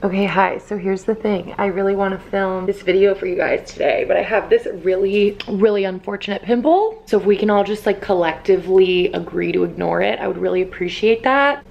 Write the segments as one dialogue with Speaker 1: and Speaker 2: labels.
Speaker 1: Okay, hi, so here's the thing. I really want to film this video for you guys today, but I have this really unfortunate pimple. So if we can all just like collectively agree to ignore it, I would really appreciate that.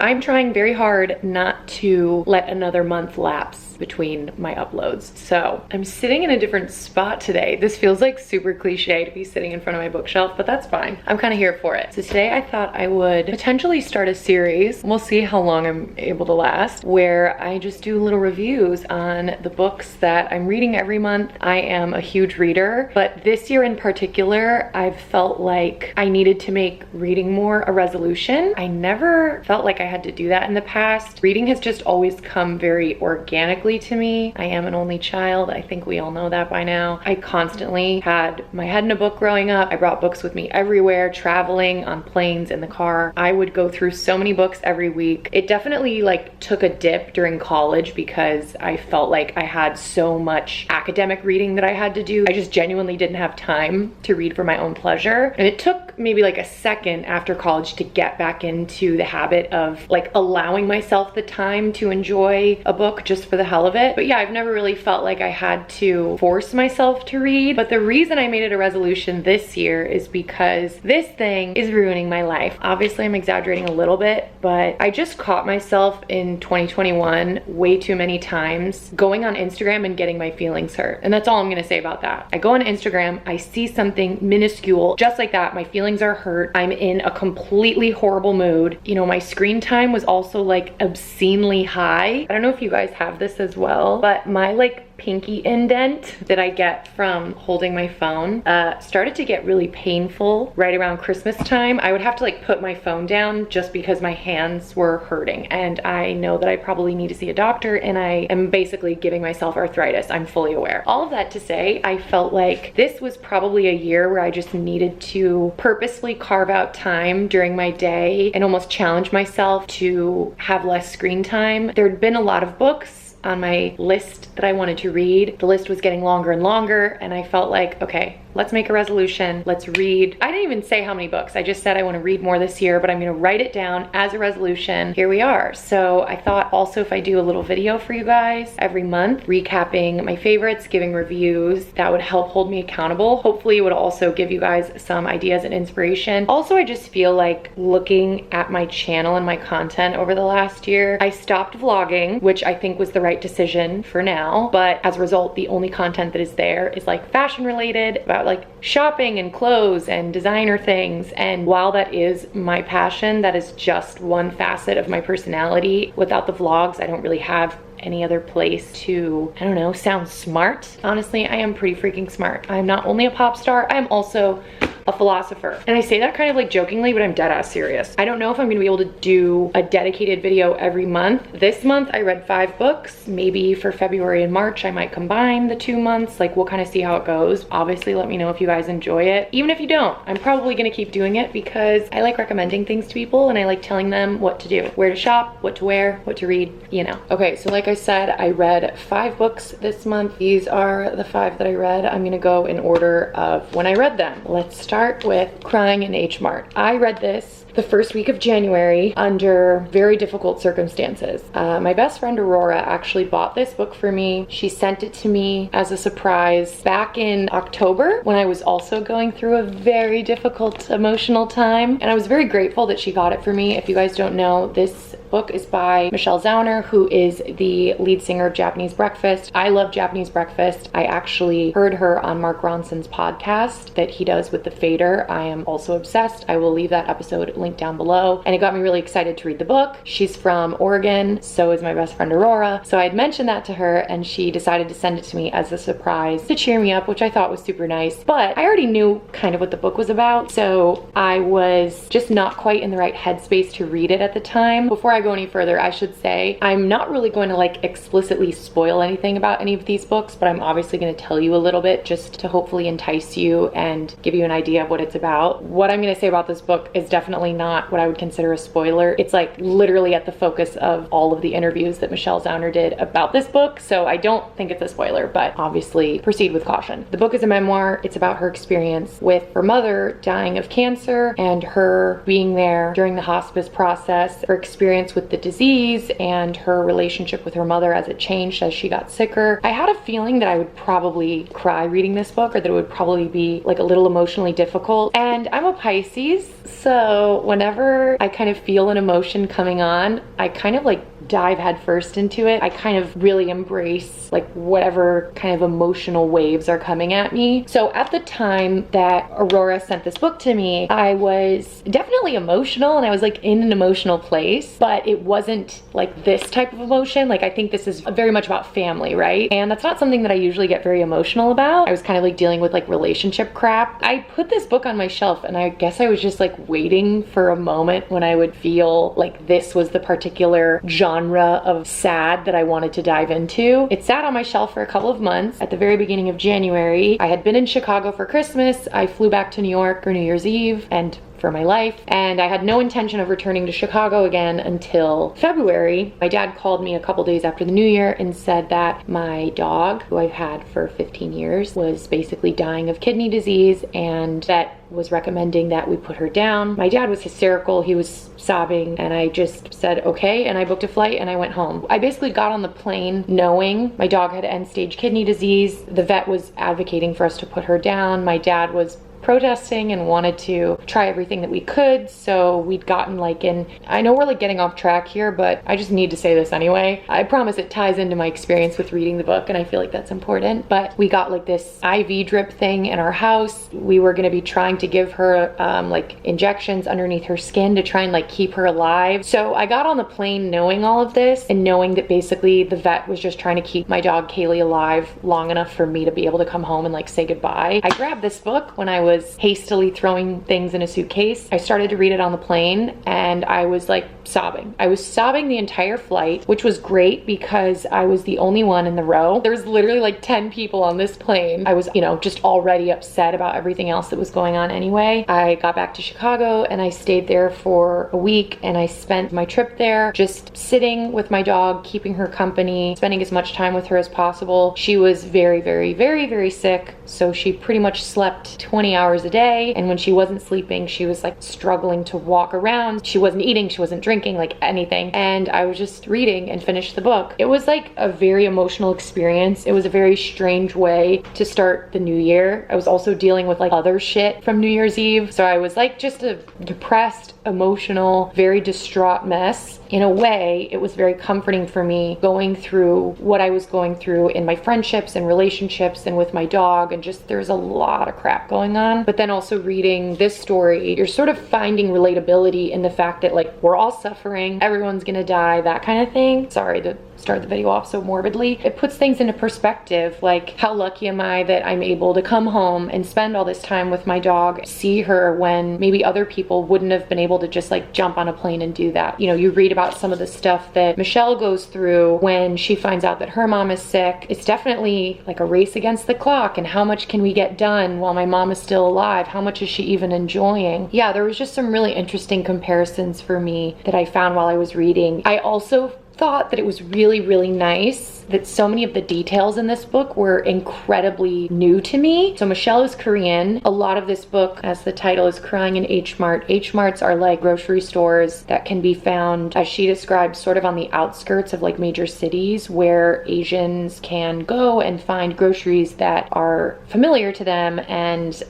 Speaker 1: I'm trying very hard not to let another month lapse between my uploads. So I'm sitting in a different spot today. This feels like super cliche to be sitting in front of my bookshelf, but that's fine. I'm kind of here for it. So today I thought I would potentially start a series. We'll see how long I'm able to last, where I just do little reviews on the books that I'm reading every month. I am a huge reader, but this year in particular, I've felt like I needed to make reading more a resolution. I never felt like I had to do that in the past. Reading has just always come very organically to me. I am an only child. I think we all know that by now. I constantly had my head in a book growing up. I brought books with me everywhere, traveling, on planes, in the car. I would go through so many books every week. It definitely like took a dip during college because I felt like I had so much academic reading that I had to do. I just genuinely didn't have time to read for my own pleasure. And it took maybe like a second after college to get back into the habit of like allowing myself the time to enjoy a book just for the hell of it. But yeah, I've never really felt like I had to force myself to read. But the reason I made it a resolution this year is because this thing is ruining my life. Obviously, I'm exaggerating a little bit, but I just caught myself in 2021 way too many times going on Instagram and getting my feelings hurt. And that's all I'm gonna say about that. I go on Instagram, I see something minuscule, just like that, my feelings are hurt. I'm in a completely horrible mood. You know, my screen time was also like obscenely high. I don't know if you guys have this as well, but my like pinky indent that I get from holding my phone started to get really painful right around Christmas time. I would have to like put my phone down just because my hands were hurting, and I know that I probably need to see a doctor, and I am basically giving myself arthritis. I'm fully aware. All of that to say, I felt like this was probably a year where I just needed to purposely carve out time during my day and almost challenge myself to have less screen time. There'd been a lot of books on my list that I wanted to read. The list was getting longer and longer, and I felt like, okay, let's make a resolution. Let's read. I didn't even say how many books. I just said I want to read more this year, but I'm going to write it down as a resolution. Here we are. So I thought also if I do a little video for you guys every month, recapping my favorites, giving reviews, that would help hold me accountable. Hopefully it would also give you guys some ideas and inspiration. Also, I just feel like looking at my channel and my content over the last year, I stopped vlogging, which I think was the right decision for now. But as a result, the only content that is there is like fashion related, about like shopping and clothes and designer things. And while that is my passion, that is just one facet of my personality. Without the vlogs, I don't really have any other place to, I don't know, sound smart. Honestly, I am pretty freaking smart. I'm not only a pop star, I'm also a philosopher. And I say that kind of like jokingly, but I'm dead ass serious. I don't know if I'm gonna be able to do a dedicated video every month. This month I read 5 books. Maybe for February and March I might combine the 2 months. Like we'll kind of see how it goes. Obviously let me know if you guys enjoy it. Even if you don't, I'm probably gonna keep doing it because I like recommending things to people and I like telling them what to do, where to shop, what to wear, what to read, you know. Okay, so like I said, I read 5 books this month. These are the 5 that I read. I'm gonna go in order of when I read them. Let's start with Crying in H Mart. I read this the first week of January under very difficult circumstances. My best friend Aurora actually bought this book for me. She sent it to me as a surprise back in October when I was also going through a very difficult emotional time, and I was very grateful that she got it for me. If you guys don't know, this book is by Michelle Zauner, who is the lead singer of Japanese Breakfast. I love Japanese Breakfast. I actually heard her on Mark Ronson's podcast that he does with the Fader. I am also obsessed. I will leave that episode linked down below, and it got me really excited to read the book. She's from Oregon, so is my best friend Aurora. So I had mentioned that to her, and she decided to send it to me as a surprise to cheer me up, which I thought was super nice. But I already knew kind of what the book was about, so I was just not quite in the right headspace to read it at the time. Before I go any further, I should say I'm not really going to like explicitly spoil anything about any of these books, but I'm obviously going to tell you a little bit just to hopefully entice you and give you an idea of what it's about. What I'm going to say about this book is definitely not what I would consider a spoiler. It's like literally at the focus of all of the interviews that Michelle Zauner did about this book, so I don't think it's a spoiler, but obviously proceed with caution. The book is a memoir. It's about her experience with her mother dying of cancer and her being there during the hospice process, her experience experience with the disease and her relationship with her mother as it changed as she got sicker. I had a feeling that I would probably cry reading this book, or that it would probably be like a little emotionally difficult. And I'm a Pisces, so whenever I kind of feel an emotion coming on, I kind of like dive headfirst into it. I kind of really embrace like whatever kind of emotional waves are coming at me. So at the time that Aurora sent this book to me, I was definitely emotional, and I was like in an emotional place, but it wasn't like this type of emotion. Like, I think this is very much about family, right? And that's not something that I usually get very emotional about. I was kind of like dealing with like relationship crap. I put this book on my shelf, and I guess I was just like waiting for a moment when I would feel like this was the particular genre of sad that I wanted to dive into. It sat on my shelf for a couple of months. At the very beginning of January, I had been in Chicago for Christmas. I flew back to New York for New Year's Eve and for my life, and I had no intention of returning to Chicago again until February. My dad called me a couple days after the new year and said that my dog, who I've had for 15 years, was basically dying of kidney disease, and that was recommending that we put her down. My dad was hysterical. He was sobbing, and I just said okay, and I booked a flight and I went home. I basically got on the plane knowing my dog had end-stage kidney disease. The vet was advocating for us to put her down. My dad was protesting and wanted to try everything that we could. So we'd gotten like in, I know we're like getting off track here, but I just need to say this anyway. I promise it ties into my experience with reading the book, and I feel like that's important. But we got like this IV drip thing in our house. We were gonna be trying to give her like injections underneath her skin to try and like keep her alive. So I got on the plane knowing all of this, and knowing that basically the vet was just trying to keep my dog Kaylee alive long enough for me to be able to come home and like say goodbye. I grabbed this book when I was hastily throwing things in a suitcase. I started to read it on the plane, and I was like sobbing. I was sobbing the entire flight, which was great because I was the only one in the row. There was literally like 10 people on this plane. I was, you know, just already upset about everything else that was going on anyway. I got back to Chicago and I stayed there for a week, and I spent my trip there just sitting with my dog, keeping her company, spending as much time with her as possible. She was very, very, very, very sick, so she pretty much slept 20 hours a day, and when she wasn't sleeping, she was like struggling to walk around. She wasn't eating, she wasn't drinking, like anything. And I was just reading and finished the book. It was like a very emotional experience. It was a very strange way to start the new year. I was also dealing with like other shit from New Year's Eve, so I was like just a depressed, emotional, very distraught mess. In a way, it was very comforting for me going through what I was going through in my friendships and relationships and with my dog, and just there's a lot of crap going on. But then also reading this story, you're sort of finding relatability in the fact that like we're all suffering, everyone's gonna die, that kind of thing. Sorry to start the video off so morbidly. It puts things into perspective, like how lucky am I that I'm able to come home and spend all this time with my dog, see her when maybe other people wouldn't have been able to just like jump on a plane and do that. You know, you read about some of the stuff that Michelle goes through when she finds out that her mom is sick. It's definitely like a race against the clock, and how much can we get done while my mom is still alive? How much is she even enjoying? Yeah, there was just some really interesting comparisons for me that I found while I was reading. I also thought that it was really, really nice that so many of the details in this book were incredibly new to me. So Michelle is Korean. A lot of this book, as the title is, crying in H Mart. H Marts are like grocery stores that can be found, as she describes, sort of on the outskirts of like major cities, where Asians can go and find groceries that are familiar to them and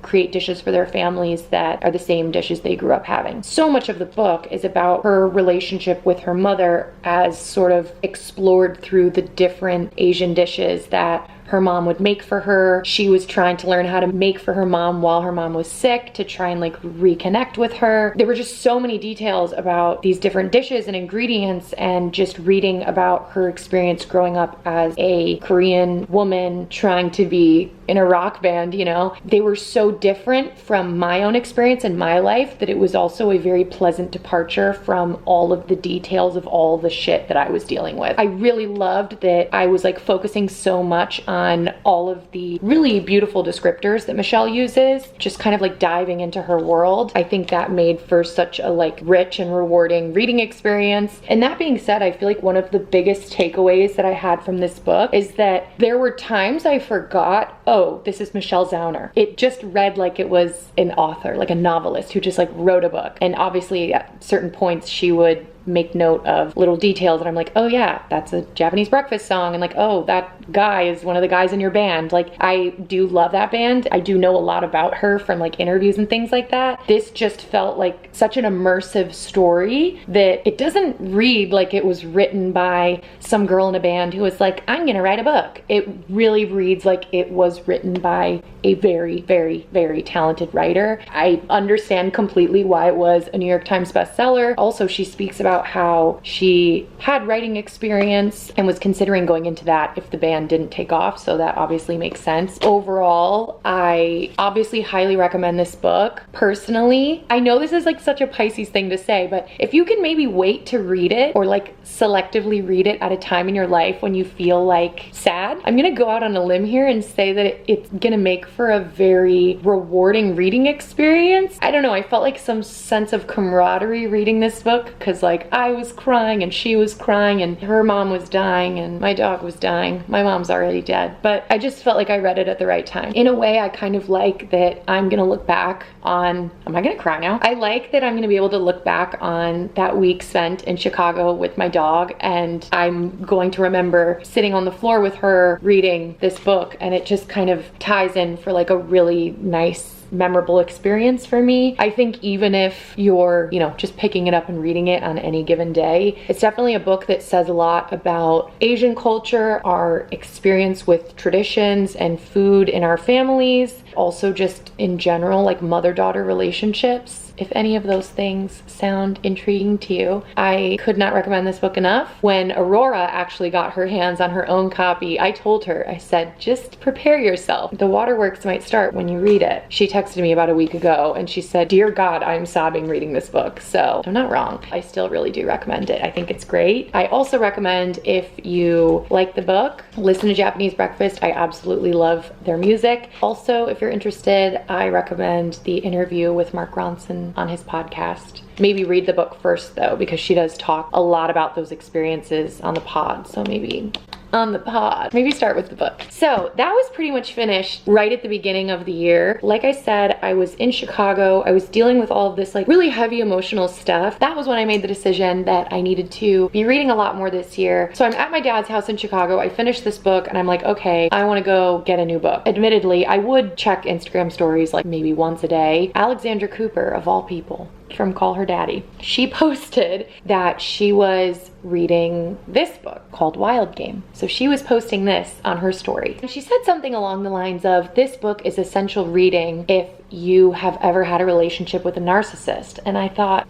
Speaker 1: create dishes for their families that are the same dishes they grew up having. So much of the book is about her relationship with her mother as sort of explored through the different Asian dishes that her mom would make for her. She was trying to learn how to make for her mom while her mom was sick to try and like reconnect with her. There were just so many details about these different dishes and ingredients, and just reading about her experience growing up as a Korean woman trying to be in a rock band, you know. They were so different from my own experience in my life that it was also a very pleasant departure from all of the details of all the shit that I was dealing with. I really loved that I was like focusing so much on all of the really beautiful descriptors that Michelle uses, just kind of like diving into her world. I think that made for such a like rich and rewarding reading experience. And that being said, I feel like one of the biggest takeaways that I had from this book is that there were times I forgot, oh, this is Michelle Zauner. It just read like it was an author, like a novelist who just like wrote a book. And obviously at certain points she would make note of little details and I'm like, oh yeah, that's a Japanese breakfast song, and like, oh, that guy is one of the guys in your band. Like, I do love that band. I do know a lot about her from like interviews and things like that. This just felt like such an immersive story that it doesn't read like it was written by some girl in a band who was like, I'm gonna write a book. It really reads like it was written by a very, very, very talented writer. I understand completely why it was a New York Times bestseller. Also, she speaks about how she had writing experience and was considering going into that if the band didn't take off, so that obviously makes sense. Overall, I obviously highly recommend this book. Personally, I know this is like such a Pisces thing to say, but if you can maybe wait to read it or like selectively read it at a time in your life when you feel like sad, I'm gonna go out on a limb here and say that it's gonna make for a very rewarding reading experience. I don't know, I felt like some sense of camaraderie reading this book, because like I was crying and she was crying and her mom was dying and my dog was dying. My mom's already dead, but I just felt like I read it at the right time. In a way, I kind of like that I'm gonna look back on, am I gonna cry now? I like that I'm gonna be able to look back on that week spent in Chicago with my dog, and I'm going to remember sitting on the floor with her reading this book, and it just kind of ties in for like a really nice, memorable experience for me. I think even if you're, you know, just picking it up and reading it on any given day, it's definitely a book that says a lot about Asian culture, our experience with traditions and food in our families, also just in general, like mother-daughter relationships. If any of those things sound intriguing to you, I could not recommend this book enough. When Aurora actually got her hands on her own copy, I told her, I said, just prepare yourself. The waterworks might start when you read it. She texted me about a week ago and she said, dear God, I'm sobbing reading this book. So I'm not wrong. I still really do recommend it. I think it's great. I also recommend, if you like the book, listen to Japanese Breakfast. I absolutely love their music. Also, if you're interested, I recommend the interview with Mark Ronson on his podcast. Maybe read the book first though, because she does talk a lot about those experiences on the pod. So maybe on the pod, maybe start with the book. So that was pretty much finished right at the beginning of the year. Like I said, I was in Chicago. I was dealing with all of this like really heavy emotional stuff. That was when I made the decision that I needed to be reading a lot more this year. So I'm at my dad's house in Chicago. I finished this book and I'm like, okay, I want to go get a new book. Admittedly, I would check Instagram stories like maybe once a day. Alexandra Cooper, of all people, from Call Her Daddy, she posted that she was reading this book called Wild Game. So she was posting this on her story. And she said something along the lines of, this book is essential reading if you have ever had a relationship with a narcissist. And I thought,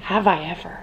Speaker 1: have I ever?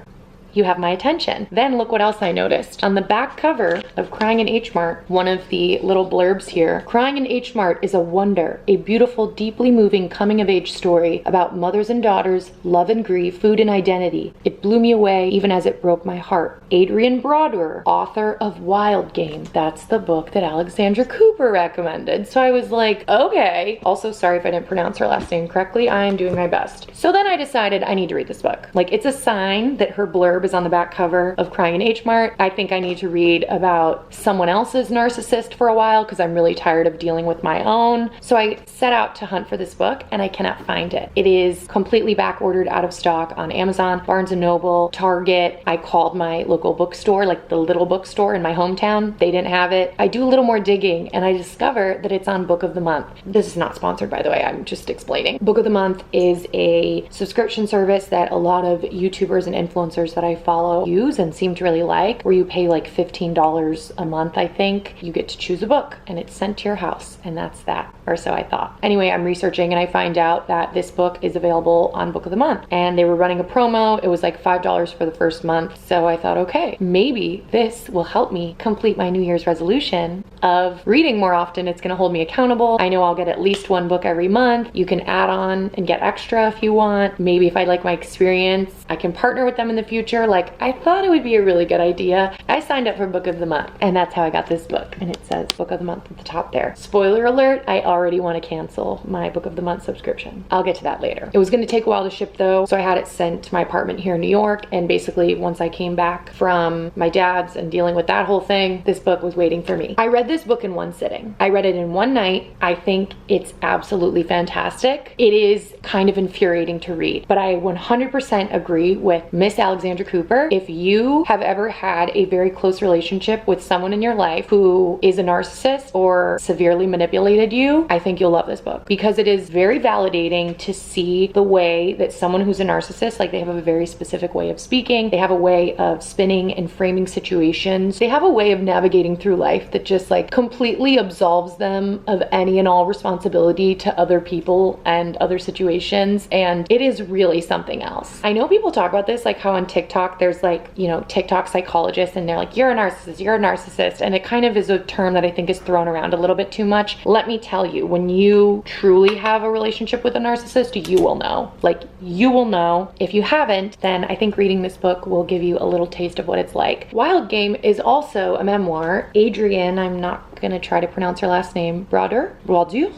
Speaker 1: You have my attention. Then look what else I noticed. On the back cover of Crying in H Mart, one of the little blurbs here, Crying in H Mart is a wonder, a beautiful, deeply moving coming-of-age story about mothers and daughters, love and grief, food and identity. It blew me away even as it broke my heart. Adrian Broadwer, author of Wild Game. That's the book that Alexandra Cooper recommended. So I was like, okay. Also, sorry if I didn't pronounce her last name correctly. I am doing my best. So then I decided I need to read this book. Like, it's a sign that her blurb is on the back cover of Crying in H Mart. I think I need to read about someone else's narcissist for a while because I'm really tired of dealing with my own. So I set out to hunt for this book and I cannot find it. It is completely back ordered, out of stock on Amazon, Barnes & Noble, Target. I called my local bookstore, like the little bookstore in my hometown. They didn't have it. I do a little more digging and I discover that it's on Book of the Month. This is not sponsored, by the way. I'm just explaining. Book of the Month is a subscription service that a lot of YouTubers and influencers that I follow use and seem to really like, where you pay like $15 a month, I think. You get to choose a book and it's sent to your house, and that's that, or so I thought. Anyway, I'm researching and I find out that this book is available on Book of the Month, and they were running a promo. It was like $5 for the first month. So I thought, okay, maybe this will help me complete my New Year's resolution of reading more often. It's gonna hold me accountable. I know I'll get at least one book every month. You can add on and get extra if you want. Maybe if I like my experience, I can partner with them in the future. Like, I thought it would be a really good idea. I signed up for Book of the Month, and that's how I got this book. And it says Book of the Month at the top there. Spoiler alert, I already want to cancel my Book of the Month subscription. I'll get to that later. It was going to take a while to ship though, so I had it sent to my apartment here in New York, and basically once I came back from my dad's and dealing with that whole thing, this book was waiting for me. I read this book in one sitting. I read it in one night. I think it's absolutely fantastic. It is kind of infuriating to read, but I 100% agree with Miss Alexandra Cooper. If you have ever had a very close relationship with someone in your life who is a narcissist or severely manipulated you, I think you'll love this book, because it is very validating to see the way that someone who's a narcissist, like, they have a very specific way of speaking, they have a way of spinning and framing situations, they have a way of navigating through life that just like completely absolves them of any and all responsibility to other people and other situations, and it is really something else. I know people talk about this, like how on TikTok there's like, you know, TikTok psychologists, and they're like, you're a narcissist, and it kind of is a term that I think is thrown around a little bit too much. Let me tell you, when you truly have a relationship with a narcissist, you will know. Like, you will know. If you haven't, then I think reading this book will give you a little taste of what it's like. Wild Game is also a memoir. Adrienne, I'm not gonna try to pronounce her last name, Broder,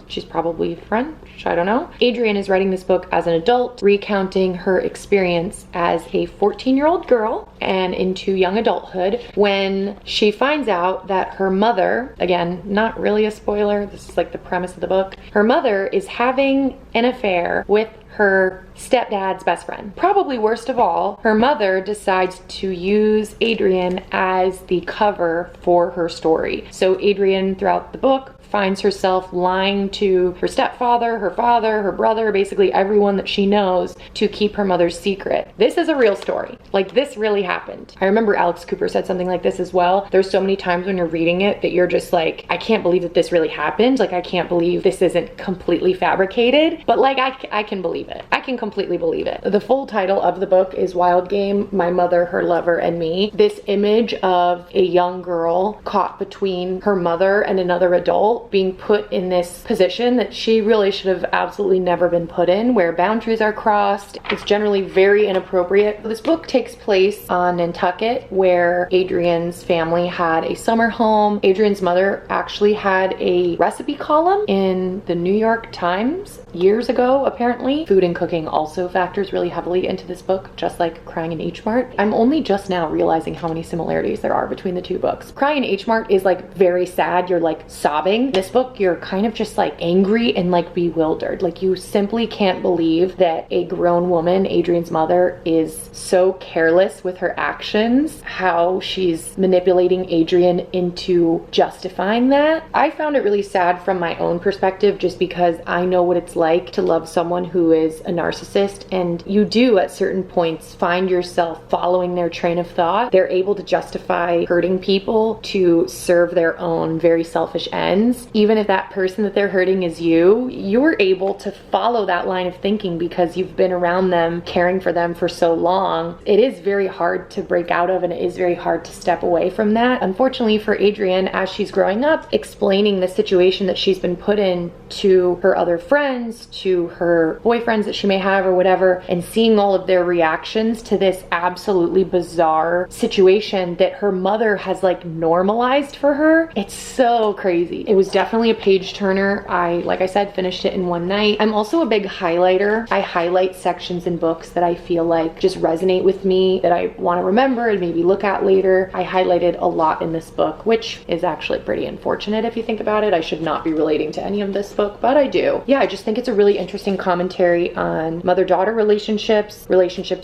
Speaker 1: she's probably French, I don't know. Adrienne is writing this book as an adult, recounting her experience as a 14-year-old girl and into young adulthood when she finds out that her mother, again, not really a spoiler, this is like the premise of the book, her mother is having an affair with her stepdad's best friend. Probably worst of all, her mother decides to use Adrienne as the cover for her story. So Adrienne, throughout the book, finds herself lying to her stepfather, her father, her brother, basically everyone that she knows, to keep her mother's secret. This is a real story. Like, this really happened. I remember Alex Cooper said something like this as well. There's so many times when you're reading it that you're just like, I can't believe that this really happened. Like, I can't believe this isn't completely fabricated. But like, I can believe it. I can completely believe it. The full title of the book is Wild Game, My Mother, Her Lover, and Me. This image of a young girl caught between her mother and another adult, being put in this position that she really should have absolutely never been put in, where boundaries are crossed. It's generally very inappropriate. This book takes place on Nantucket, where Adrienne's family had a summer home. Adrienne's mother actually had a recipe column in the New York Times years ago, apparently. Food and cooking also factors really heavily into this book, just like Crying in H Mart. I'm only just now realizing how many similarities there are between the two books. Crying in H Mart is like very sad, you're like sobbing. This book, you're kind of just like angry and like bewildered. Like, you simply can't believe that a grown woman, Adrienne's mother, is so careless with her actions, how she's manipulating Adrienne into justifying that. I found it really sad from my own perspective, just because I know what it's like to love someone who is a narcissist, and you do at certain points find yourself following their train of thought. They're able to justify hurting people to serve their own very selfish ends. Even if that person that they're hurting is you, you're able to follow that line of thinking because you've been around them, caring for them for so long. It is very hard to break out of, and it is very hard to step away from that. Unfortunately for Adrienne, as she's growing up, explaining the situation that she's been put in to her other friends, to her boyfriends that she may have or whatever, and seeing all of their reactions to this absolutely bizarre situation that her mother has like normalized for her, it's so crazy. It was definitely a page turner. Like I said, finished it in one night. I'm also a big highlighter. I highlight sections in books that I feel like just resonate with me, that I want to remember and maybe look at later. I highlighted a lot in this book, which is actually pretty unfortunate if you think about it. I should not be relating to any of this book, but I do. Yeah, I just think it's a really interesting commentary on mother-daughter relationships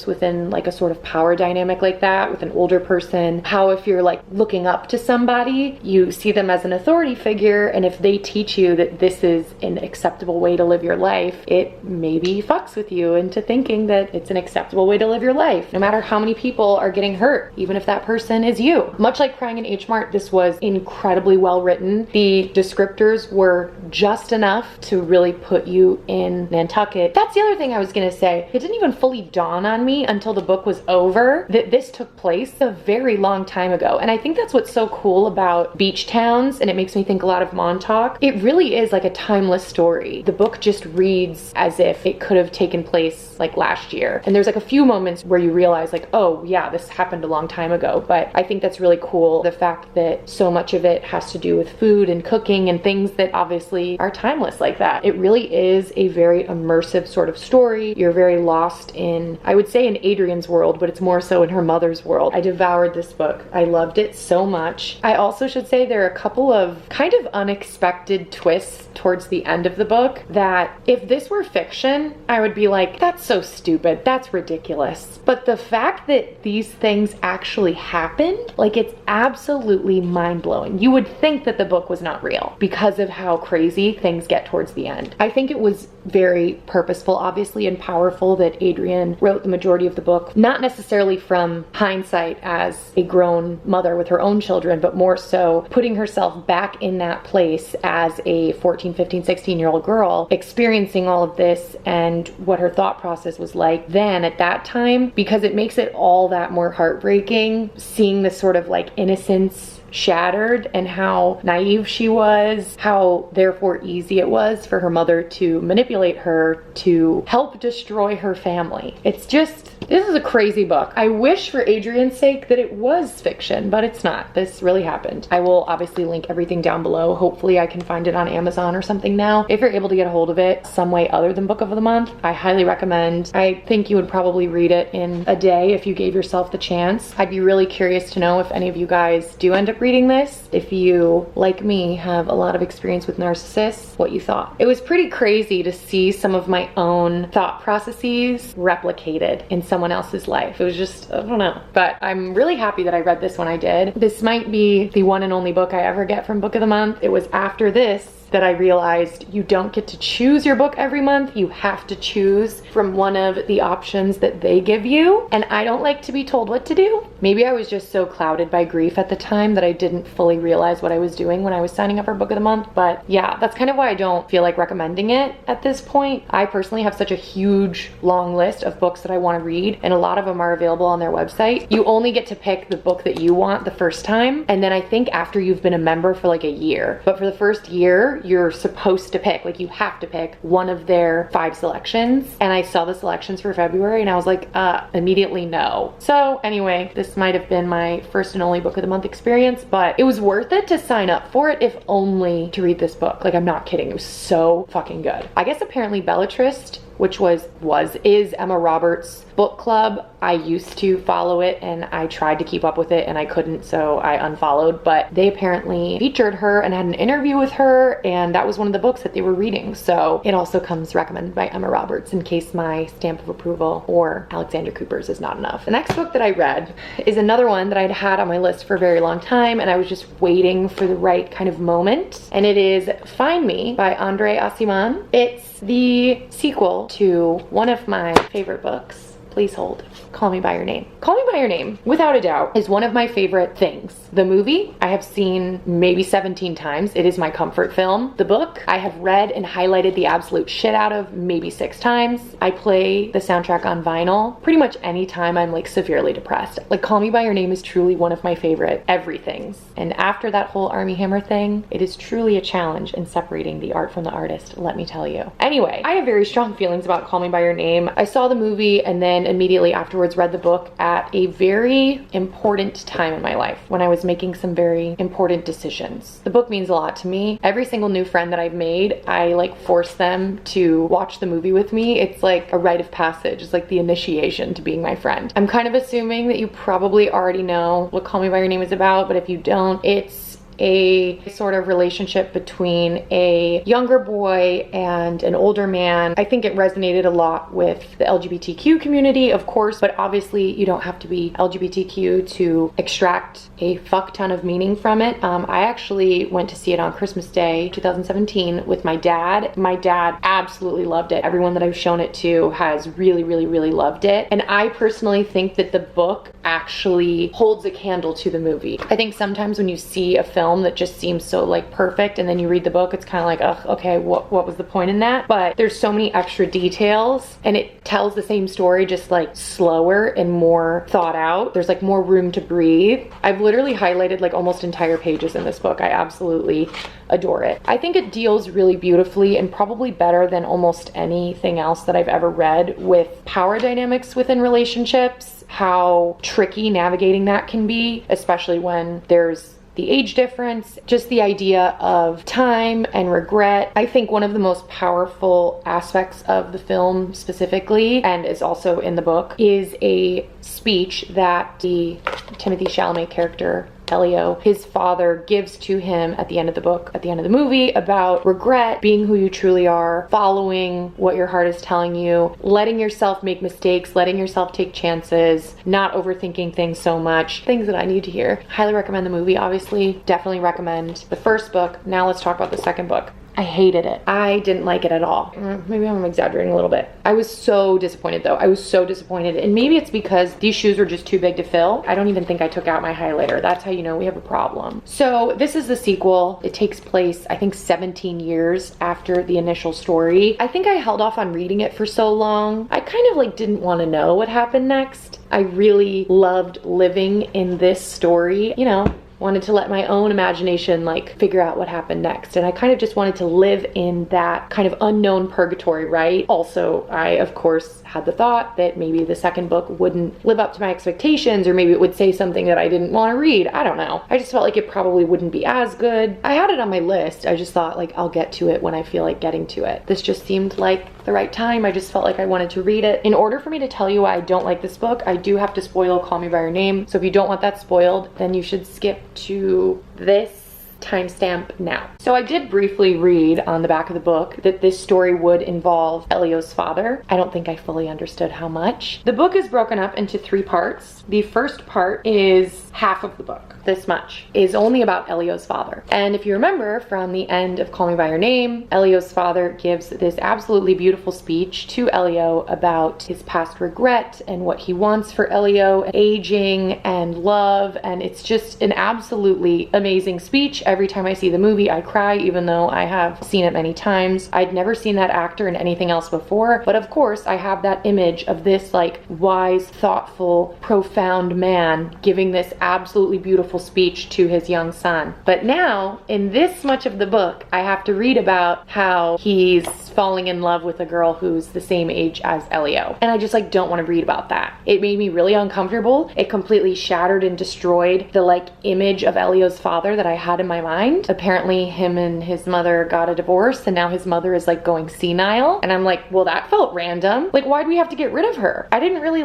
Speaker 1: within like a sort of power dynamic like that with an older person. How if you're like looking up to somebody, you see them as an authority figure, and if they teach you that this is an acceptable way to live your life, it maybe fucks with you into thinking that it's an acceptable way to live your life, no matter how many people are getting hurt, even if that person is you. Much like Crying in H Mart, this was incredibly well written. The descriptors were just enough to really put you in Nantucket. That's the other thing I was gonna say. It didn't even fully dawn on me until the book was over that this took place a very long time ago. And I think that's what's so cool about beach towns, and it makes me think a lot of Montauk. It really is like a timeless story. The book just reads as if it could have taken place like last year. And there's like a few moments where you realize like, oh yeah, this happened a long time ago. But I think that's really cool. The fact that so much of it has to do with food and cooking and things that obviously honestly are timeless like that. It really is a very immersive sort of story. You're very lost in, I would say, in Adrian's world, but it's more so in her mother's world. I devoured this book. I loved it so much. I also should say there are a couple of kind of unexpected twists towards the end of the book that if this were fiction, I would be like, that's so stupid, that's ridiculous. But the fact that these things actually happened, like, it's absolutely mind-blowing. You would think that the book was not real because of how crazy things get towards the end. I think it was very purposeful, obviously, and powerful that Adrienne wrote the majority of the book, not necessarily from hindsight as a grown mother with her own children, but more so putting herself back in that place as a 14, 15, 16-year-old girl, experiencing all of this and what her thought process was like then at that time, because it makes it all that more heartbreaking, seeing this sort of like innocence shattered and how naive she was, how therefore easy it was for her mother to manipulate her to help destroy her family. It's just, this is a crazy book. I wish for Adrienne's sake that it was fiction, but it's not. This really happened. I will obviously link everything down below. Hopefully I can find it on Amazon or something now. If you're able to get a hold of it some way other than Book of the Month, I highly recommend. I think you would probably read it in a day if you gave yourself the chance. I'd be really curious to know if any of you guys do end up reading this, if you, like me, have a lot of experience with narcissists, what you thought. It was pretty crazy to see some of my own thought processes replicated in someone else's life. It was just, I don't know. But I'm really happy that I read this when I did. This might be the one and only book I ever get from Book of the Month. It was after this that I realized you don't get to choose your book every month. You have to choose from one of the options that they give you. And I don't like to be told what to do. Maybe I was just so clouded by grief at the time that I didn't fully realize what I was doing when I was signing up for Book of the Month. But yeah, that's kind of why I don't feel like recommending it at this point. I personally have such a huge, long list of books that I want to read, and a lot of them are available on their website. You only get to pick the book that you want the first time, and then I think after you've been a member for like a year. But for the first year, you're supposed to pick, like you have to pick one of their 5 selections. And I saw the selections for February and I was like, immediately no. So anyway, this might have been my first and only Book of the Month experience, but it was worth it to sign up for it, if only to read this book. Like, I'm not kidding. It was so fucking good. I guess apparently Bellatrist, which is Emma Roberts' book club. I used to follow it and I tried to keep up with it and I couldn't, so I unfollowed, but they apparently featured her and had an interview with her, and that was one of the books that they were reading. So it also comes recommended by Emma Roberts in case my stamp of approval or Alexander Cooper's is not enough. The next book that I read is another one that I'd had on my list for a very long time, and I was just waiting for the right kind of moment, and it is Find Me by Andre Aciman. It's the sequel to one of my favorite books. Please hold. Call Me By Your Name. Call Me By Your Name, without a doubt, is one of my favorite things. The movie, I have seen maybe 17 times. It is my comfort film. The book, I have read and highlighted the absolute shit out of maybe 6 times. I play the soundtrack on vinyl pretty much any time I'm like severely depressed. Like, Call Me By Your Name is truly one of my favorite everythings. And after that whole Armie Hammer thing, it is truly a challenge in separating the art from the artist, let me tell you. Anyway, I have very strong feelings about Call Me By Your Name. I saw the movie and then immediately afterwards read the book at a very important time in my life when I was making some very important decisions. The book means a lot to me. Every single new friend that I've made, I like force them to watch the movie with me. It's like a rite of passage. It's like the initiation to being my friend. I'm kind of assuming that you probably already know what Call Me By Your Name is about, but if you don't, it's a sort of relationship between a younger boy and an older man. I think it resonated a lot with the LGBTQ community, of course, but obviously you don't have to be LGBTQ to extract a fuck ton of meaning from it. I actually went to see it on Christmas Day 2017 with my dad. My dad absolutely loved it. Everyone that I've shown it to has really, really, really loved it. And I personally think that the book actually holds a candle to the movie. I think sometimes when you see a film that just seems so like perfect and then you read the book, it's kind of like, ugh, okay, what was the point in that? But there's so many extra details and it tells the same story just like slower and more thought out. There's like more room to breathe. I've literally highlighted like almost entire pages in this book. I absolutely adore it. I think it deals really beautifully and probably better than almost anything else that I've ever read with power dynamics within relationships, how tricky navigating that can be, especially when there's the age difference, just the idea of time and regret. I think one of the most powerful aspects of the film specifically, and is also in the book, is a speech that the Timothée Chalamet character Elio, his father, gives to him at the end of the book, at the end of the movie, about regret, being who you truly are, following what your heart is telling you, letting yourself make mistakes, letting yourself take chances, not overthinking things so much. Things that I need to hear. Highly recommend the movie, obviously. Definitely recommend the first book. Now let's talk about the second book. I hated it. I didn't like it at all. Maybe I'm exaggerating a little bit. I was so disappointed though. I was so disappointed. And maybe it's because these shoes were just too big to fill. I don't even think I took out my highlighter. That's how you know we have a problem. So this is the sequel. It takes place, I think, 17 years after the initial story. I think I held off on reading it for so long. I kind of like didn't want to know what happened next. I really loved living in this story, you know. Wanted to let my own imagination like figure out what happened next. And I kind of just wanted to live in that kind of unknown purgatory, right? Also, I of course had the thought that maybe the second book wouldn't live up to my expectations, or maybe it would say something that I didn't want to read. I don't know. I just felt like it probably wouldn't be as good. I had it on my list. I just thought like I'll get to it when I feel like getting to it. This just seemed like the right time. I just felt like I wanted to read it. In order for me to tell you why I don't like this book, I do have to spoil Call Me By Your Name. So if you don't want that spoiled, then you should skip to this timestamp now. So I did briefly read on the back of the book that this story would involve Elio's father. I don't think I fully understood how much. The book is broken up into 3 parts. The first part is half of the book. This much is only about Elio's father. And if you remember from the end of Call Me By Your Name, Elio's father gives this absolutely beautiful speech to Elio about his past regret and what he wants for Elio, aging and love. And it's just an absolutely amazing speech. Every time I see the movie, I cry, even though I have seen it many times. I'd never seen that actor in anything else before, but of course I have that image of this like wise, thoughtful, profound man giving this absolutely beautiful speech to his young son. But now, in this much of the book, I have to read about how he's falling in love with a girl who's the same age as Elio. And I just like don't want to read about that. It made me really uncomfortable. It completely shattered and destroyed the like image of Elio's father that I had in my mind. Apparently him and his mother got a divorce and now his mother is like going senile. And I'm like, well, that felt random. Like, why'd we have to get rid of her? I didn't really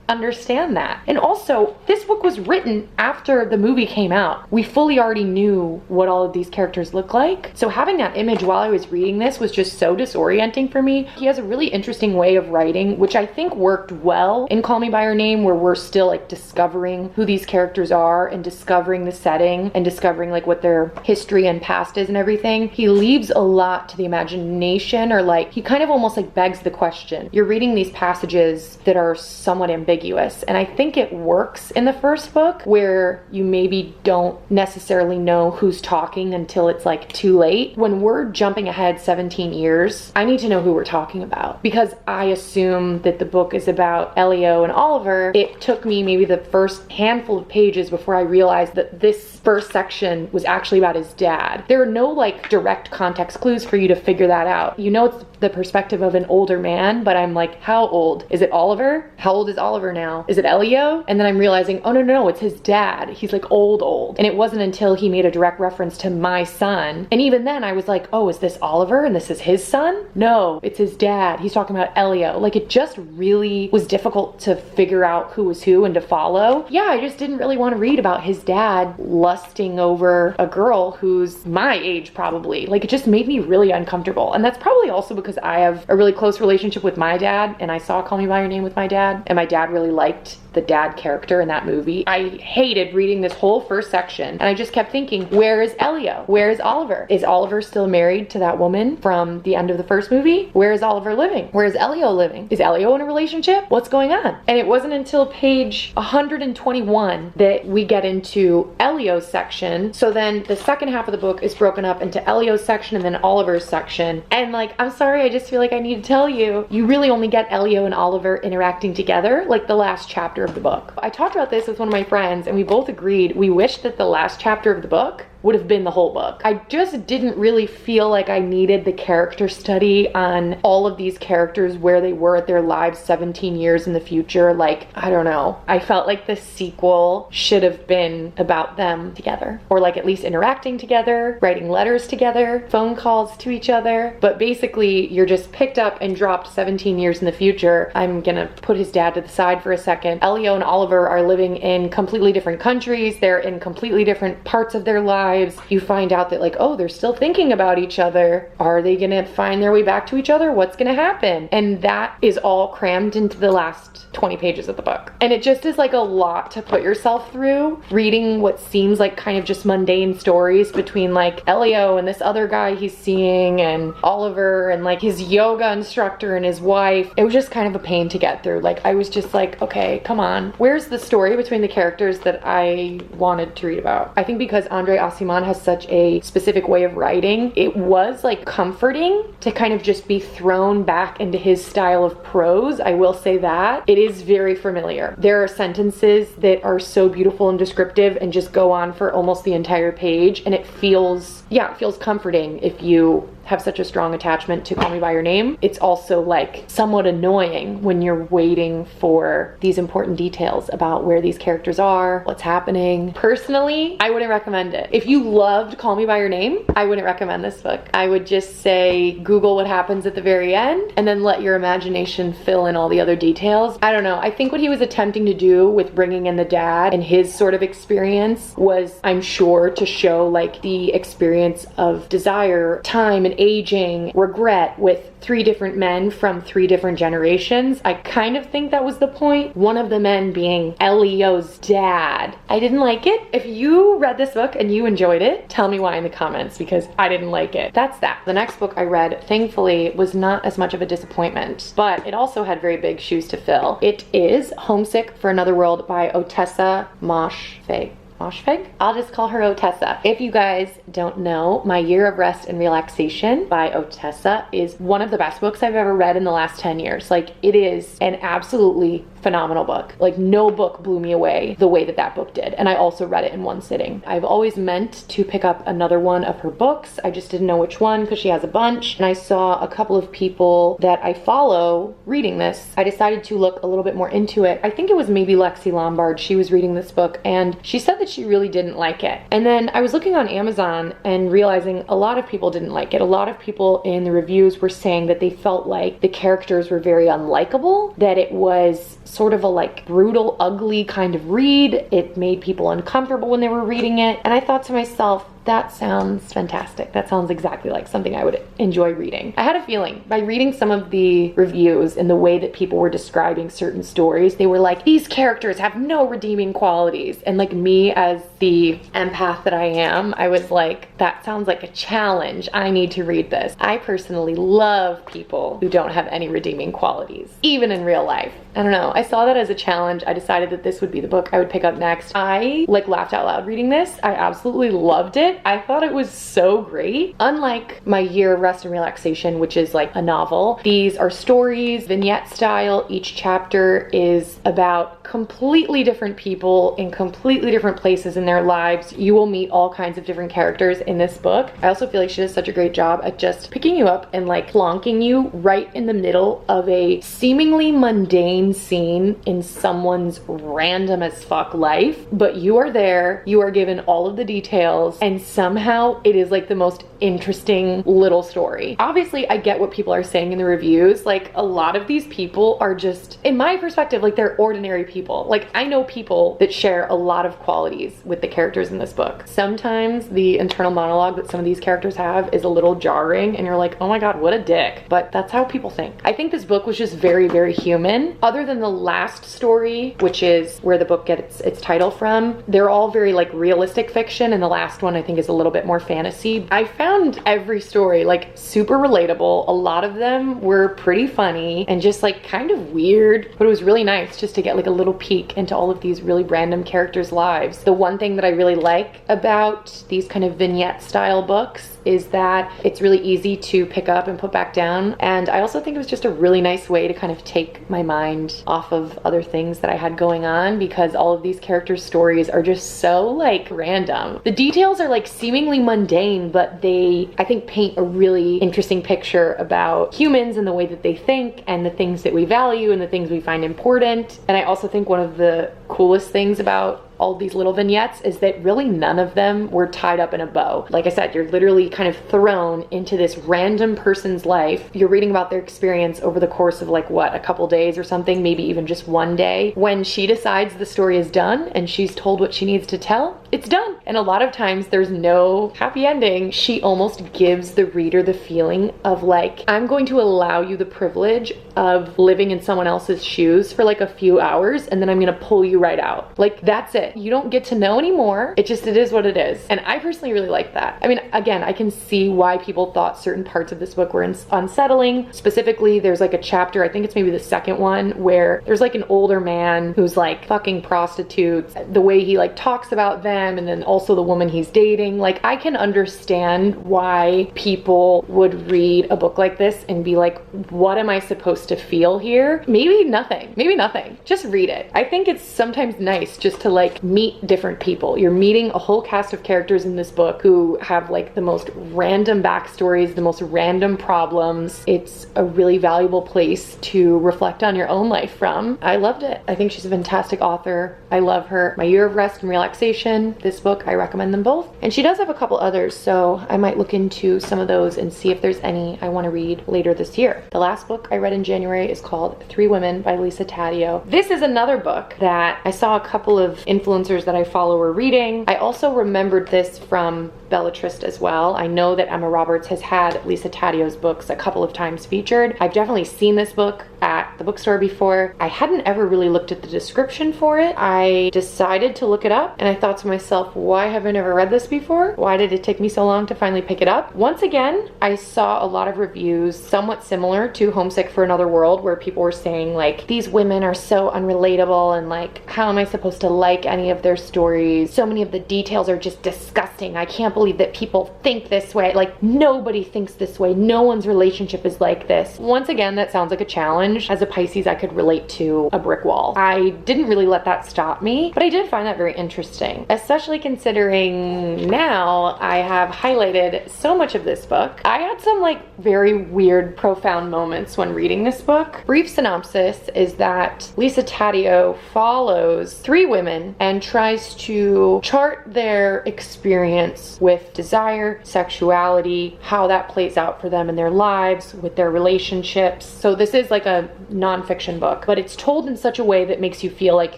Speaker 1: understand that. And also, this book was written after the movie came out. We fully already knew what all of these characters look like. So having that image while I was reading this was just so disorienting for me. He has a really interesting way of writing, which I think worked well in Call Me By Your Name, where we're still like discovering who these characters are and discovering the setting and discovering like what their history and past is and everything. He leaves a lot to the imagination, or like he kind of almost like begs the question. You're reading these passages that are somewhat ambiguous, and I think it works in the first book where you maybe don't necessarily know who's talking until it's like too late. When we're jumping ahead 17 years, I need to know who we're talking about, because I assume that the book is about Elio and Oliver. It took me maybe the first handful of pages before I realized that this first section was actually about his dad. There are no like direct context clues for you to figure that out. You know, it's the perspective of an older man, but I'm like, how old? Is it Oliver? How old is Oliver now? Is it Elio? And then I'm realizing, oh no, it's his dad. He's like old. And it wasn't until he made a direct reference to my son. And even then I was like, oh, is this Oliver and this is his son? No, it's his dad. He's talking about Elio. Like, it just really was difficult to figure out who was who and to follow. Yeah, I just didn't really want to read about his dad lusting over a girl who's my age probably. Like, it just made me really uncomfortable. And that's probably also because I have a really close relationship with my dad, and I saw Call Me By Your Name with my dad, and my dad really liked the dad character in that movie. I hated reading this whole first section, and I just kept thinking, where is Elio? Where is Oliver? Is Oliver still married to that woman from the end of the first movie? Where is Oliver living? Where is Elio living? Is Elio in a relationship? What's going on? And it wasn't until page 121 that we get into Elio's section. So then the second half of the book is broken up into Elio's section and then Oliver's section. And like, I'm sorry, I just feel like I need to tell you, you really only get Elio and Oliver interacting together like the last chapter of the book. I talked about this with one of my friends and we both agreed we wished that the last chapter of the book would have been the whole book. I just didn't really feel like I needed the character study on all of these characters, where they were at their lives 17 years in the future. Like, I don't know. I felt like the sequel should have been about them together, or like at least interacting together, writing letters together, phone calls to each other. But basically, you're just picked up and dropped 17 years in the future. I'm gonna put his dad to the side for a second. Elio and Oliver are living in completely different countries. They're in completely different parts of their lives. You find out that like, oh, they're still thinking about each other. Are they gonna find their way back to each other? What's gonna happen? And that is all crammed into the last 20 pages of the book. And it just is like a lot to put yourself through, reading what seems like kind of just mundane stories between like Elio and this other guy he's seeing, and Oliver and like his yoga instructor and his wife. It was just kind of a pain to get through. Like, I was just like, okay, come on. Where's the story between the characters that I wanted to read about? I think because Andre Aciman has such a specific way of writing, it was like comforting to kind of just be thrown back into his style of prose. I will say that. It is very familiar. There are sentences that are so beautiful and descriptive and just go on for almost the entire page, and it feels, yeah, it feels comforting if you have such a strong attachment to Call Me By Your Name. It's also like somewhat annoying when you're waiting for these important details about where these characters are, what's happening. Personally, I wouldn't recommend it. If you loved Call Me By Your Name, I wouldn't recommend this book. I would just say Google what happens at the very end and then let your imagination fill in all the other details. I don't know. I think what he was attempting to do with bringing in the dad and his sort of experience was, I'm sure, to show like the experience of desire, time, and aging, regret with 3 different men from 3 different generations. I kind of think that was the point. One of the men being Elio's dad. I didn't like it. If you read this book and you enjoyed it, tell me why in the comments, because I didn't like it. That's that. The next book I read, thankfully, was not as much of a disappointment, but it also had very big shoes to fill. It is Homesick for Another World by Otessa Moshfegh. Moshfegh? I'll just call her Otessa. If you guys don't know, My Year of Rest and Relaxation by Otessa is one of the best books I've ever read in the last 10 years. Like, it is an absolutely phenomenal book. Like, no book blew me away the way that that book did. And I also read it in one sitting. I've always meant to pick up another one of her books. I just didn't know which one because she has a bunch. And I saw a couple of people that I follow reading this. I decided to look a little bit more into it. I think it was maybe Lexi Lombard. She was reading this book and she said that she really didn't like it. And then I was looking on Amazon and realizing a lot of people didn't like it. A lot of people in the reviews were saying that they felt like the characters were very unlikable, that it was sort of a like brutal, ugly kind of read. It made people uncomfortable when they were reading it. And I thought to myself, that sounds fantastic. That sounds exactly like something I would enjoy reading. I had a feeling by reading some of the reviews and the way that people were describing certain stories, they were like, these characters have no redeeming qualities. And like me as the empath that I am, I was like, that sounds like a challenge. I need to read this. I personally love people who don't have any redeeming qualities, even in real life. I don't know. I saw that as a challenge. I decided that this would be the book I would pick up next. I like laughed out loud reading this. I absolutely loved it. I thought it was so great. Unlike My Year of Rest and Relaxation, which is like a novel, these are stories, vignette style. Each chapter is about completely different people in completely different places in their lives. You will meet all kinds of different characters in this book. I also feel like she does such a great job at just picking you up and like plonking you right in the middle of a seemingly mundane scene in someone's random as fuck life, but you are there, you are given all of the details, and somehow it is like the most interesting little story. Obviously, I get what people are saying in the reviews. Like, a lot of these people are just, in my perspective, like they're ordinary people. Like, I know people that share a lot of qualities with the characters in this book. Sometimes the internal monologue that some of these characters have is a little jarring and you're like, oh my god, what a dick. But that's how people think. I think this book was just very, very human. Other than the last story, which is where the book gets its title from, they're all very like realistic fiction, and the last one I think is a little bit more fantasy. I found every story like super relatable. A lot of them were pretty funny and just like kind of weird, but it was really nice just to get like a little peek into all of these really random characters' lives. The one thing that I really like about these kind of vignette style books is that it's really easy to pick up and put back down, and I also think it was just a really nice way to kind of take my mind off of other things that I had going on, because all of these characters' stories are just so like random. The details are like like seemingly mundane, but they, I think, paint a really interesting picture about humans and the way that they think and the things that we value and the things we find important. And I also think one of the coolest things about all these little vignettes is that really none of them were tied up in a bow. Like I said, you're literally kind of thrown into this random person's life. You're reading about their experience over the course of like what, a couple days or something, maybe even just one day. When she decides the story is done and she's told what she needs to tell, it's done. And a lot of times there's no happy ending. She almost gives the reader the feeling of like, I'm going to allow you the privilege of living in someone else's shoes for like a few hours, and then I'm gonna pull you right out. Like, that's it. You don't get to know anymore. It is what it is. And I personally really like that. I mean, again, I can see why people thought certain parts of this book were unsettling. Specifically, there's like a chapter, I think it's maybe the second one, where there's like an older man who's like fucking prostitutes, the way he like talks about them, and then also the woman he's dating. Like, I can understand why people would read a book like this and be like, what am I supposed to feel here? Maybe nothing. Maybe nothing. Just read it. I think it's sometimes nice just to like meet different people. You're meeting a whole cast of characters in this book who have like the most random backstories, the most random problems. It's a really valuable place to reflect on your own life from. I loved it. I think she's a fantastic author. I love her. My Year of Rest and Relaxation, this book, I recommend them both. And she does have a couple others, so I might look into some of those and see if there's any I want to read later this year. The last book I read in January is called Three Women by Lisa Taddeo. This is another book that I saw a couple of influencers that I follow were reading. I also remembered this from Bellatrist as well. I know that Emma Roberts has had Lisa Taddeo's books a couple of times featured. I've definitely seen this book at the bookstore before. I hadn't ever really looked at the description for it. I decided to look it up and I thought to myself, why have I never read this before? Why did it take me so long to finally pick it up? Once again, I saw a lot of reviews somewhat similar to Homesick for Another World, where people were saying like, these women are so unrelatable and like, how am I supposed to like any of their stories? So many of the details are just disgusting. I can't believe that people think this way. Like, nobody thinks this way. No one's relationship is like this. Once again, that sounds like a challenge. As a Pisces, I could relate to a brick wall. I didn't really let that stop me, but I did find that very interesting, especially considering now I have highlighted so much of this book. I had some like very weird, profound moments when reading this book. Brief synopsis is that Lisa Taddeo follows three women and tries to chart their experience with desire, sexuality, how that plays out for them in their lives, with their relationships. So this is like a non-fiction book, but it's told in such a way that makes you feel like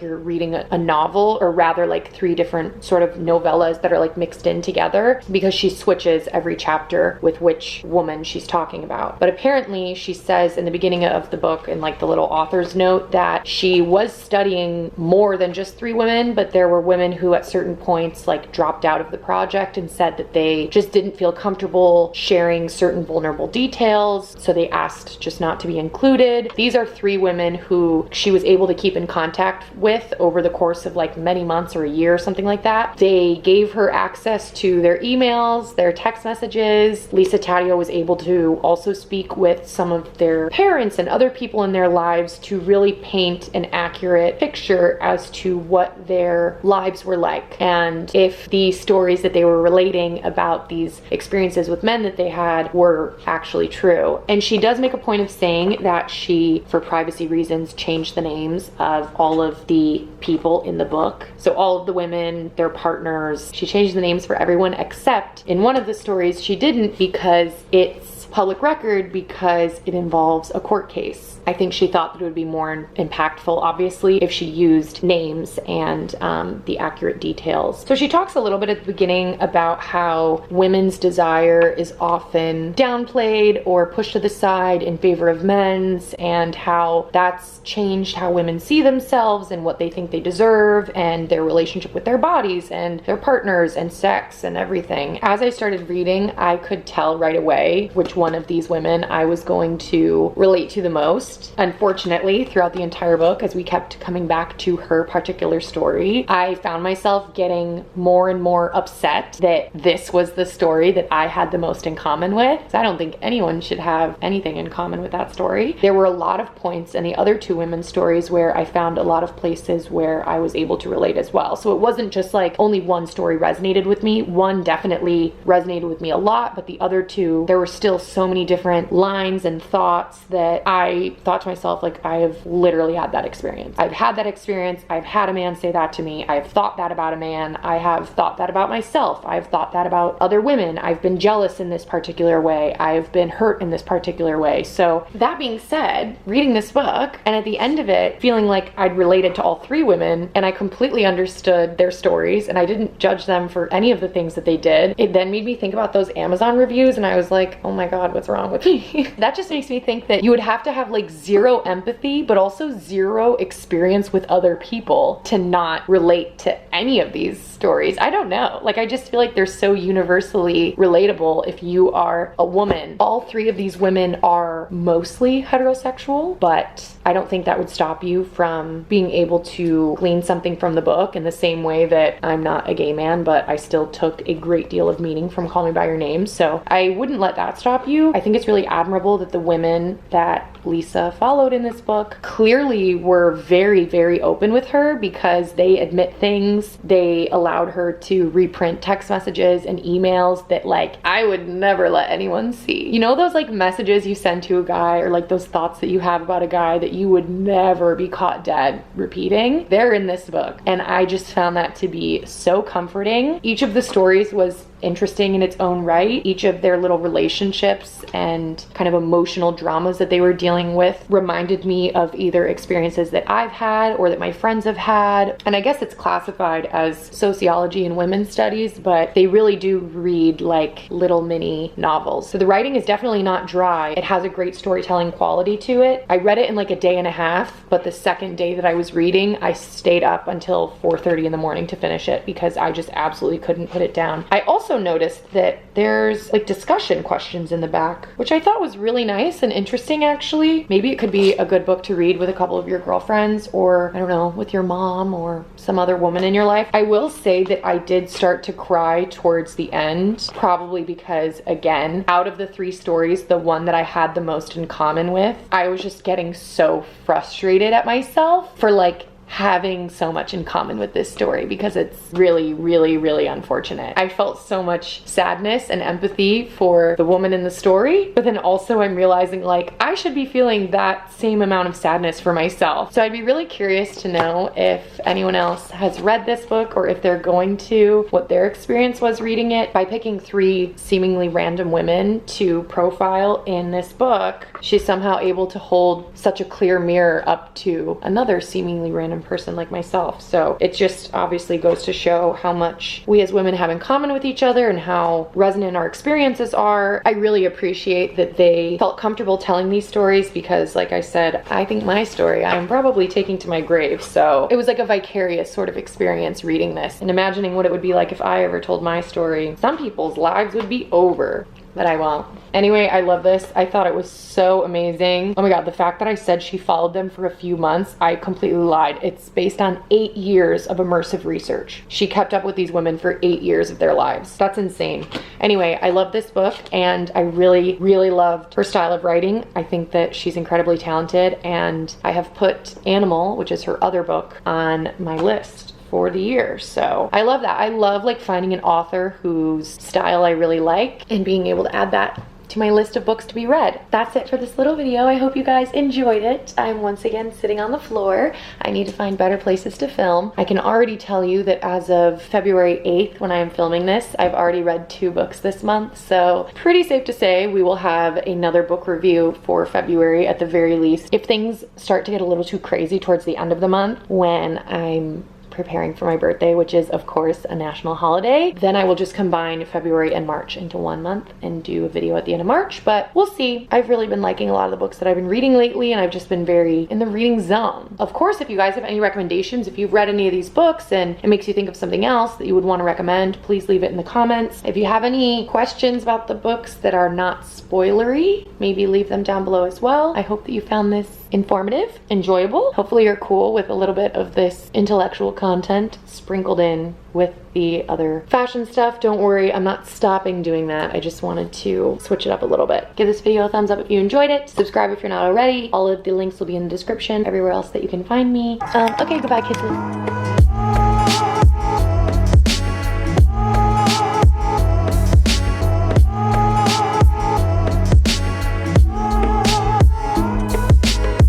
Speaker 1: you're reading a novel, or rather like three different sort of novellas that are like mixed in together, because she switches every chapter with which woman she's talking about. But apparently she says in the beginning of the book, in like the little author's note, that she was studying more than just three women, but there were women who at certain points like dropped out of the project and said that they just didn't feel comfortable sharing certain vulnerable details, so they asked just not to be included. These are three women who she was able to keep in contact with over the course of like many months or a year or something like that. They gave her access to their emails, their text messages. Lisa Taddeo was able to also speak with some of their parents and other people in their lives to really paint an accurate picture as to what their lives were like, and if the stories that they were relating about these experiences with men that they had were actually true. And she does make a point of saying that she, for privacy reasons, changed the names of all of the people in the book. So all of the women, their partners, she changed the names for everyone, except in one of the stories she didn't, because it's public record, because it involves a court case. I think she thought that it would be more impactful, obviously, if she used names and the accurate details. So she talks a little bit at the beginning about how women's desire is often downplayed or pushed to the side in favor of men's, and how that's changed how women see themselves and what they think they deserve, and their relationship with their bodies and their partners and sex and everything. As I started reading, I could tell right away which one of these women I was going to relate to the most. Unfortunately, throughout the entire book, as we kept coming back to her particular story, I found myself getting more and more upset that this was the story that I had the most in common with. So I don't think anyone should have anything in common with that story. There were a lot of points in the other two women's stories where I found a lot of places where I was able to relate as well. So it wasn't just like only one story resonated with me. One definitely resonated with me a lot, but the other two, there were still so many different lines and thoughts that I thought to myself, like, I have literally had that experience. I've had that experience. I've had a man say that to me. I've thought that about a man. I have thought that about myself. I've thought that about other women. I've been jealous in this particular way. I've been hurt in this particular way. So that being said, reading this book and at the end of it, feeling like I'd related to all three women and I completely understood their stories and I didn't judge them for any of the things that they did, it then made me think about those Amazon reviews and I was like, oh my God, what's wrong with me? That just makes me think that you would have to have like zero empathy, but also zero experience with other people to not relate to any of these stories. I don't know. Like, I just feel like they're so universally relatable if you are a woman. All three of these women are mostly heterosexual, but I don't think that would stop you from being able to glean something from the book in the same way that I'm not a gay man, but I still took a great deal of meaning from Call Me By Your Name. So I wouldn't let that stop you. I think it's really admirable that the women that Lisa followed in this book clearly were very, very open with her because they admit things. They allowed her to reprint text messages and emails that like I would never let anyone see. You know those like messages you send to a guy or like those thoughts that you have about a guy that you would never be caught dead repeating? They're in this book. And I just found that to be so comforting. Each of the stories was interesting in its own right. Each of their little relationships and kind of emotional dramas that they were dealing with reminded me of either experiences that I've had or that my friends have had. And I guess it's classified as sociology and women's studies, but they really do read like little mini novels. So the writing is definitely not dry. It has a great storytelling quality to it. I read it in like a day and a half, but the second day that I was reading, I stayed up until 4:30 in the morning to finish it because I just absolutely couldn't put it down. I also noticed that there's like discussion questions in the back, which I thought was really nice and interesting actually. Maybe it could be a good book to read with a couple of your girlfriends or I don't know, with your mom or some other woman in your life. I will say that I did start to cry towards the end, probably because again, out of the three stories, the one that I had the most in common with, I was just getting so frustrated at myself for like having so much in common with this story because it's really, really, really unfortunate. I felt so much sadness and empathy for the woman in the story, but then also I'm realizing like I should be feeling that same amount of sadness for myself. So I'd be really curious to know if anyone else has read this book or if they're going to, what their experience was reading it. By picking three seemingly random women to profile in this book, she's somehow able to hold such a clear mirror up to another seemingly random person like myself. So it just obviously goes to show how much we as women have in common with each other and how resonant our experiences are. I really appreciate that they felt comfortable telling these stories because like I said, I think my story I'm probably taking to my grave. So it was like a vicarious sort of experience reading this and imagining what it would be like if I ever told my story. Some people's lives would be over, but I won't. Anyway, I love this. I thought it was so amazing. Oh my God, the fact that I said she followed them for a few months, I completely lied. It's based on 8 years of immersive research. She kept up with these women for 8 years of their lives. That's insane. Anyway, I love this book and I really, really loved her style of writing. I think that she's incredibly talented and I have put Animal, which is her other book, on my list for the year. So I love that. I love like finding an author whose style I really like and being able to add that to my list of books to be read. That's it for this little video. I hope you guys enjoyed it. I'm once again sitting on the floor. I need to find better places to film. I can already tell you that as of February 8th, when I am filming this, I've already read 2 books this month. So pretty safe to say we will have another book review for February at the very least. If things start to get a little too crazy towards the end of the month when I'm preparing for my birthday, which is of course a national holiday. Then I will just combine February and March into 1 month and do a video at the end of March, but we'll see. I've really been liking a lot of the books that I've been reading lately, and I've just been very in the reading zone. Of course, if you guys have any recommendations, if you've read any of these books and it makes you think of something else that you would want to recommend, please leave it in the comments. If you have any questions about the books that are not spoilery, maybe leave them down below as well. I hope that you found this informative, enjoyable. Hopefully you're cool with a little bit of this intellectual content sprinkled in with the other fashion stuff. Don't worry, I'm not stopping doing that. I just wanted to switch it up a little bit. Give this video a thumbs up if you enjoyed it. Subscribe if you're not already. All of the links will be in the description, everywhere else that you can find me. Okay, goodbye, kisses.